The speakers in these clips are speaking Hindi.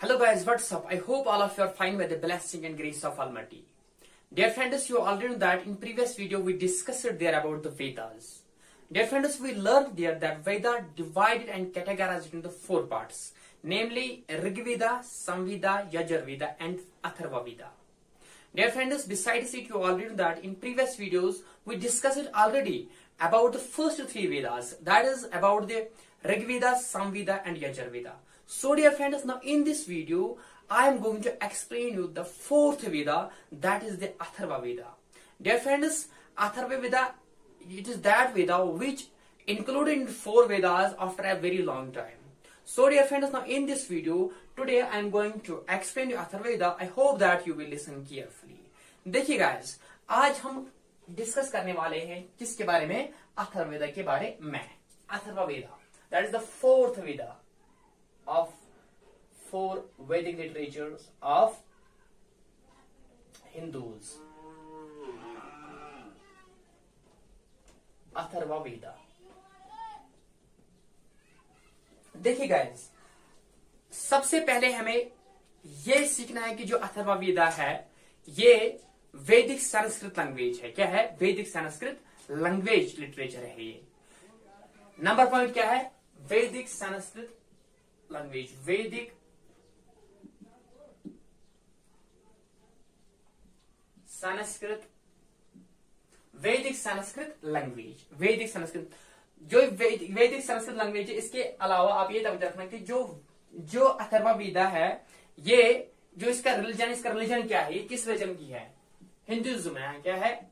Hello guys, what's up? I hope all of you are fine by the blessing and grace of Almighty. Dear friends, you already know that in previous video we discussed there about the Vedas. Dear friends, we learned there that Veda divided and categorized into four parts, namely Rigveda, Samveda, Yajurveda and Atharvaveda. Dear friends, besides it, you already know that in previous videos we discussed it already about the first three Vedas, that is about the Rigveda, Samveda and Yajurveda. So dear friends, now in this video I am going to explain you the fourth Veda, that is the Atharva Veda. Dear friends, Atharva Veda, it is that Veda which included in four Vedas after a very long time. So dear friends, now in this video today I am going to explain you Atharva Veda. I hope that you will listen carefully. देखिए guys, आज हम डिस्कस करने वाले हैं किसके बारे में? अथर्व वेदा के बारे में. अथर्व वेदा, that is the fourth Veda of four Vedic literatures of Hindus. Atharva वेदा. देखिए गाइस, सबसे पहले हमें यह सीखना है कि जो अथर्व वेदा है ये वैदिक संस्कृत लैंग्वेज है. क्या है? वैदिक संस्कृत लैंग्वेज लिटरेचर है. ये नंबर पॉइंट क्या है? वैदिक संस्कृत लैंग्वेज. वैदिक संस्कृत लैंग्वेज. वैदिक संस्कृत जो वैदिक संस्कृत लैंग्वेज है, इसके अलावा आप ये तवज्जो रखना कि जो अथर्व वेदा है ये जो इसका रिलीजन क्या है? ये किस रिलीजन की है? हिंदुइज्म है. क्या है?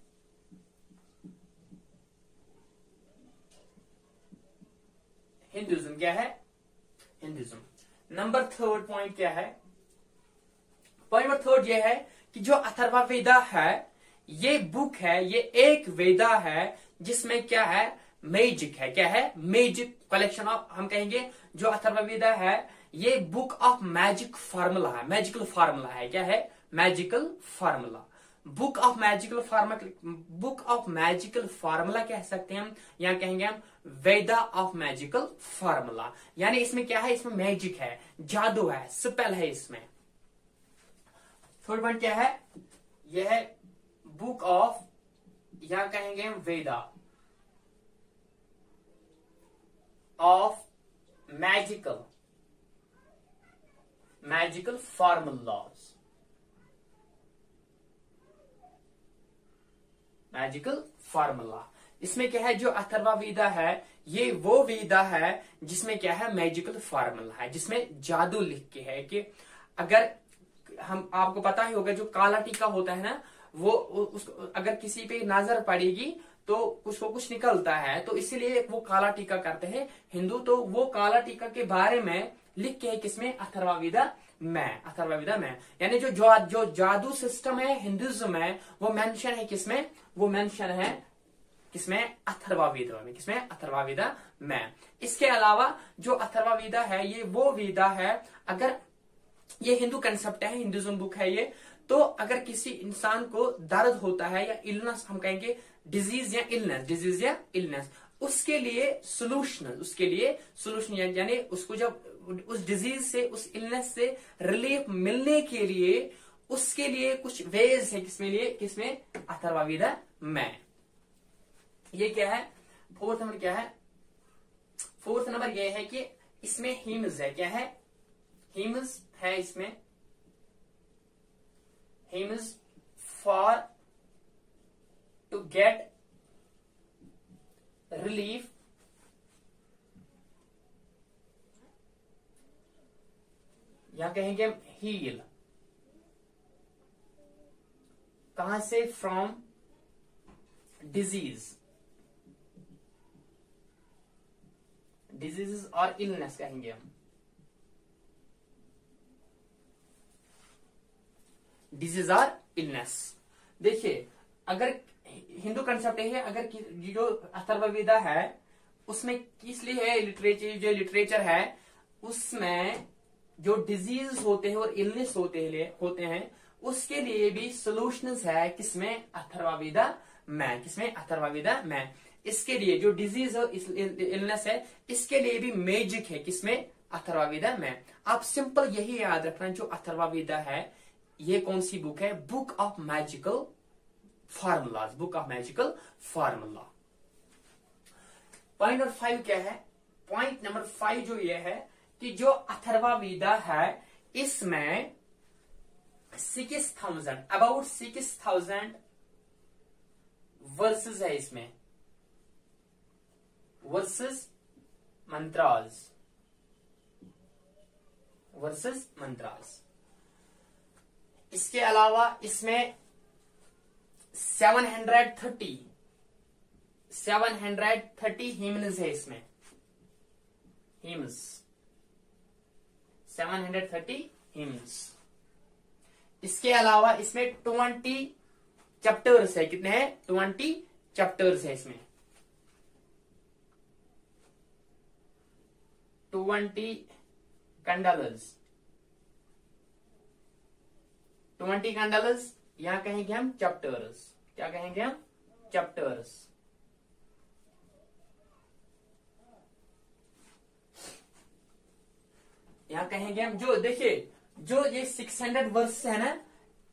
हिंदुइज्म. क्या है? हिंदुइज्म. नंबर थर्ड पॉइंट क्या है? पॉइंट नंबर थर्ड ये है कि जो अथर्व वेदा है ये बुक है, ये एक वेदा है जिसमें क्या है? मैजिक है. क्या है? मैजिक कलेक्शन ऑफ, हम कहेंगे जो अथर्व वेदा है ये बुक ऑफ मैजिक फार्मूला है. मैजिकल फार्मूला है. क्या है? Magical formula. Book of magical formula कह सकते हैं हम, या कहेंगे हम वेदा ऑफ मैजिकल फार्मूला. यानी इसमें क्या है? इसमें मैजिक है, जादू है, स्पेल है इसमें. थर्ड पॉइंट क्या है? यह है बुक ऑफ, या कहेंगे हम Veda of magical formulas. Magical formula. इसमें क्या है? जो अथर्व वेदा है ये वो वेदा है जिसमें क्या है? मैजिकल फार्मूला है, जिसमें जादू लिख के है कि अगर हम, आपको पता ही होगा जो काला टीका होता है ना, वो अगर किसी पे नजर पड़ेगी तो उसको कुछ निकलता है, तो इसीलिए वो काला टीका करते हैं हिंदू. तो वो काला टीका के बारे में लिख के है किसमें? अथर्व वेदा में. अथर्व वेदा में यानी जो जादू सिस्टम है हिंदुइज्म में वो मेंशन है किसमें? वो मेंशन है किसमें? अथर्व वेदा में. किसमें? अथर्व वेदा में. इसके अलावा जो अथर्व वेदा है ये वो वेदा है, अगर ये हिंदू कंसेप्ट है, हिंदुइज्म बुक है ये, तो अगर किसी इंसान को दर्द होता है या इलनेस, हम कहेंगे डिजीज या इलनेस, उसके लिए सोल्यूशन यानी उसको जब उस डिजीज से, उस इलनेस से रिलीफ मिलने के लिए उसके लिए कुछ वेज है किसमें? अथर्व वेदा में. ये क्या है? फोर्थ नंबर क्या है? फोर्थ नंबर ये है कि इसमें हिम्स है. क्या है? हिम्स है इसमें. Hymns for to get relief या कहेंगे हील. कहां से? फ्रॉम डिजीज और इलनेस कहेंगे हम. डिजीज और इलनेस. देखिए, अगर हिंदू कंसेप्ट है, अगर जो अथर्व वेदा है उसमें इसलिए है लिटरेचर है उसमें जो डिजीज होते हैं और इलनेस होते हैं उसके लिए भी सोल्यूशंस है किसमें? अथर्व वेदा में. किसमें? अथर्व वेदा में. इसके लिए जो डिजीज और इलनेस है इसके लिए भी मैजिक है किसमें? अथर्ववेदा में। आप सिंपल यही याद रखना, जो अथर्ववेदा है ये कौन सी बुक है? Book of magical formulas, book of magical formula. Point number 5 क्या है? पॉइंट नंबर 5 जो ये है कि जो अथर्ववेदा है इसमें 6000 अबाउट 6000 वर्सेस है, इसमें वर्सेस मंत्रास, वर्सेस मंत्रास। इसके अलावा इसमें 730 हिम्न्स है, इसमें हिम्न्स 730 हिम्न्स। इसके अलावा इसमें 20 चैप्टर्स है। कितने हैं? 20 चैप्टर्स है इसमें। 20 कैंडल्स, 20 कैंडल्स, यहां कहेंगे हम चैप्टर्स। क्या कहेंगे हम? चैप्टर्स। यहां कहेंगे हम, जो देखिए जो ये 600 वर्स है ना,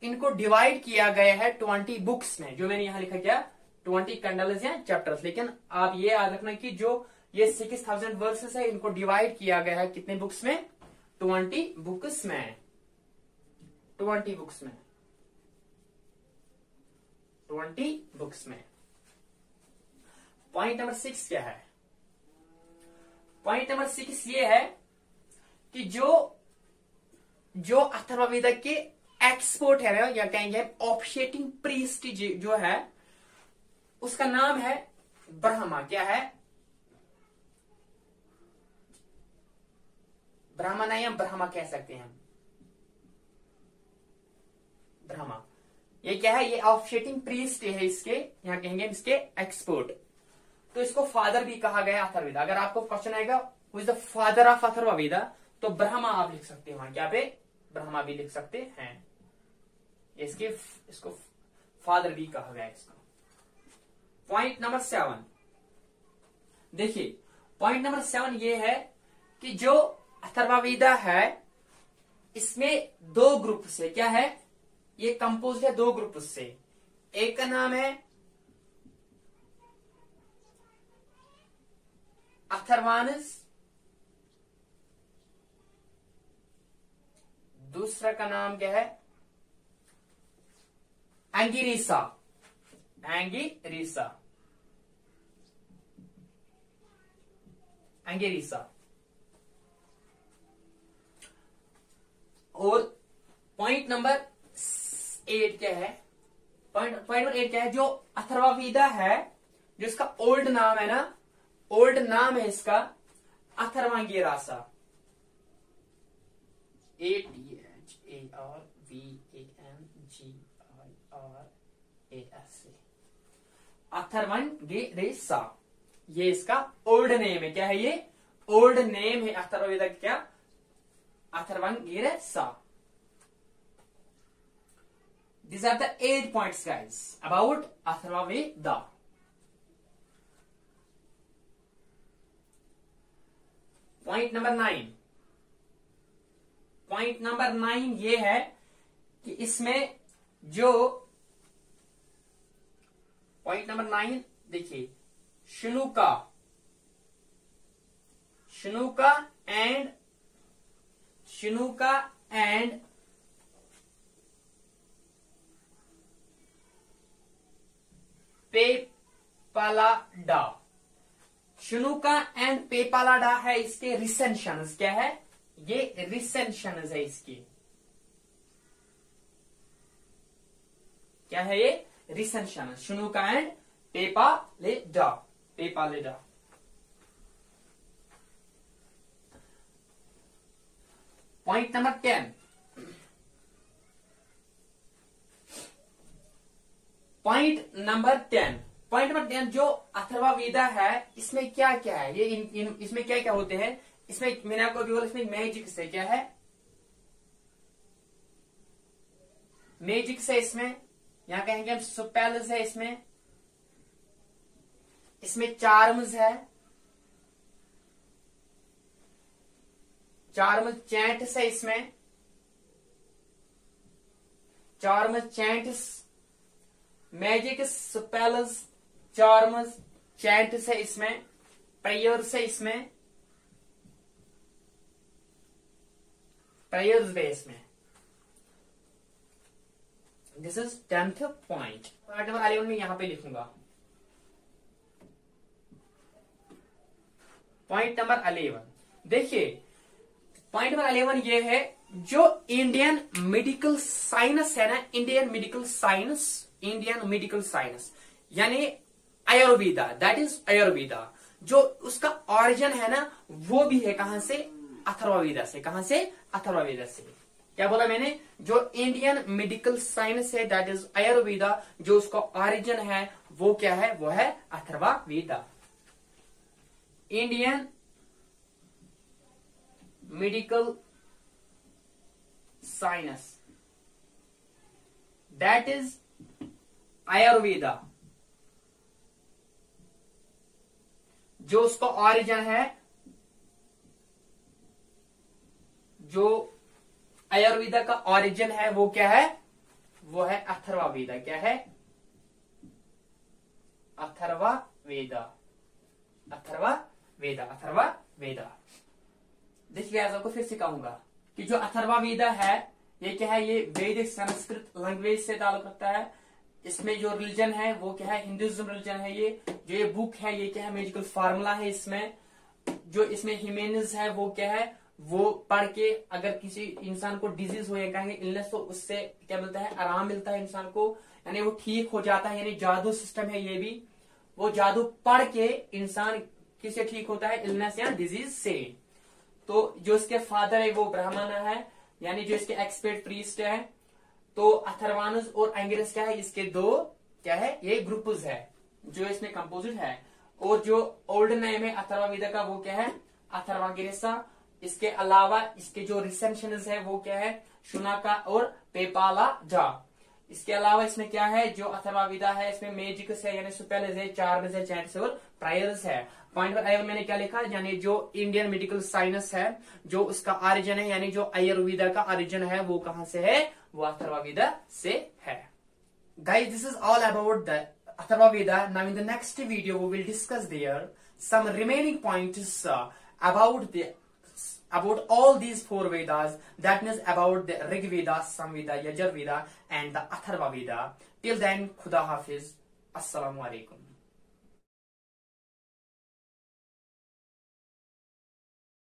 इनको डिवाइड किया गया है 20 बुक्स में। जो मैंने यहां लिखा क्या? 20 कैंडल्स या चैप्टर्स। लेकिन आप ये याद रखना कि जो ये 6000 वर्सेस है इनको डिवाइड किया गया है कितने बुक्स में? 20 बुक्स में। 20 बुक्स में, 20 बुक्स में। पॉइंट नंबर 6 क्या है? पॉइंट नंबर 6 ये है कि जो अथर्ववेदा के एक्सपर्ट है ना, या कहेंगे ऑफिशिएटिंग प्रीस्ट जो है उसका नाम है ब्रह्मा। क्या है? ब्रह्मा नहीं, हम ब्रह्मा कह सकते हैं। ब्रह्मा ये क्या है? ये ऑफिशिएटिंग प्रीस्ट है इसके, यहां कहेंगे इसके एक्सपर्ट। तो इसको फादर भी कहा गया अथर्ववेदा। अगर आपको क्वेश्चन आएगा who is the father of Atharvaveda, तो ब्रह्मा आप लिख सकते हैं वहां। क्या पे? ब्रह्मा भी लिख सकते हैं। इसको फादर भी कहा गया इसको। पॉइंट नंबर 7 देखिए, पॉइंट नंबर 7 ये है कि जो अथर्ववेदा है इसमें 2 ग्रुप से क्या है? ये कंपोज है 2 ग्रुप से। एक का नाम है अथर्वानस, दूसरा का नाम क्या है? एंगिरीसा। एंगिरीसा, एंगिरीसा। और पॉइंट नंबर 8 क्या है? पॉइंट नंबर 8 क्या है? जो अथर्ववेदा है, जो इसका ओल्ड नाम है ना, ओल्ड नाम है इसका अथर्वांगिरासा। ATHARVANGIRASA, अथर्वांगिरासा। ये इसका ओल्ड नेम है। क्या है ये? ओल्ड नेम है अथर्ववेदा। क्या? अथर्वांगिरासा। These are the 8 points, guys, about Atharvaveda. Point number 9। Point number 9 ये है कि इसमें जो पॉइंट नंबर 9 देखिए, शुनुका, शुनुका एंड पेपालाडा। शुनुका एंड पेपालाडा है इसके रिसेंशंस। क्या है? ये रिसेंशंस है इसकी। क्या है ये? Recensions. Shaunaka and Paippalada, Paippalada. Point number 10। Point number 10। Point number 10 जो अथर्ववेदा है इसमें क्या क्या है? ये इसमें क्या क्या होते हैं? इसमें मैंने आपको अभी बोला, इसमें मैजिक से क्या है? मैजिक से इसमें यहां कहेंगे हम स्पेल्स है इसमें चार्म्स है, चार्मस चैंटिस है इसमें, चार्मस चैंटिस, मैजिक स्पेल्स, चार्मस चैंटिस है इसमें, प्रेयर्स है इसमें, प्रेयर्स है इसमें। This is 10th point. Point number 11 में यहां पे लिखूंगा। पॉइंट नंबर 11 देखिए, पॉइंट नंबर 11 ये है, जो इंडियन मेडिकल साइंस है ना, Indian medical science, Indian medical science यानी आयुर्वेदा, दैट इज आयुर्वेदा, जो उसका ऑरिजिन है ना वो भी है कहां से, अथर्ववेदा से। कहां से, अथर्ववेदा से। क्या बोला मैंने, जो इंडियन मेडिकल साइंस है दैट इज आयुर्वेदा, जो उसका ऑरिजिन है वो क्या है, वो है Atharvaveda. Indian medical science that is Ayurveda, जो उसका ऑरिजिन है, जो आयुर्वेदा का ऑरिजिन है वो क्या है, वो है अथर्ववेदा। क्या है, अथर्ववेदा, अथर्ववेदा, अथर्ववेदा। देखिए आपको फिर से कहूंगा कि जो अथर्ववेदा है ये क्या है, ये वैदिक संस्कृत लैंग्वेज से ताल्लुक रखता है। इसमें जो रिलीजन है वो क्या है, हिंदुइज्म रिलीजन है। ये जो ये बुक है ये क्या है, मेडिकल फार्मूला है। इसमें जो इसमें ह्यूमेनिज है वो क्या है, वो पढ़ के अगर किसी इंसान को डिजीज हो या कहेंगे इलनेस, तो उससे क्या मिलता है, आराम मिलता है इंसान को, यानी वो ठीक हो जाता है। यानी जादू सिस्टम है ये भी, वो जादू पढ़ के इंसान किससे ठीक होता है, इलनेस या डिजीज से। तो जो इसके फादर है वो ब्राह्मण है, यानी जो इसके एक्सपर्ट प्रीस्ट है। तो अथर्वानुस और एंगिरस क्या है, इसके दो क्या है, ये ग्रुप्स है जो इसमें कंपोजिट है। और जो ओल्ड नेम है अथर्ववेदा का वो क्या है, अथर्वागिरिसा। इसके अलावा इसके जो रिसेंशंस है वो क्या है, शुनाका और पेपाला जा। इसके अलावा इसमें क्या है, जो अथर्ववेदा है इसमें मैजिक्स है, यानी स्पेल्स है, चार्म्स है, चैंट्स और प्रायर्स है। पॉइंट नंबर 11 मैंने क्या लिखा, यानी जो इंडियन मेडिकल साइंस है, जो उसका ऑरिजिन है, यानी जो आयुर्वेदा का ऑरिजिन है वो कहां से है, वो अथर्ववेदा से है। Guys, this is all about the Atharvaveda. Now in the next video we will discuss there some remaining points about all these 4 Vedas, that means about the Rig Veda, Samveda, Yajur Veda and the Atharvaveda. Till then, Khuda Hafiz. Assalamu alaikum.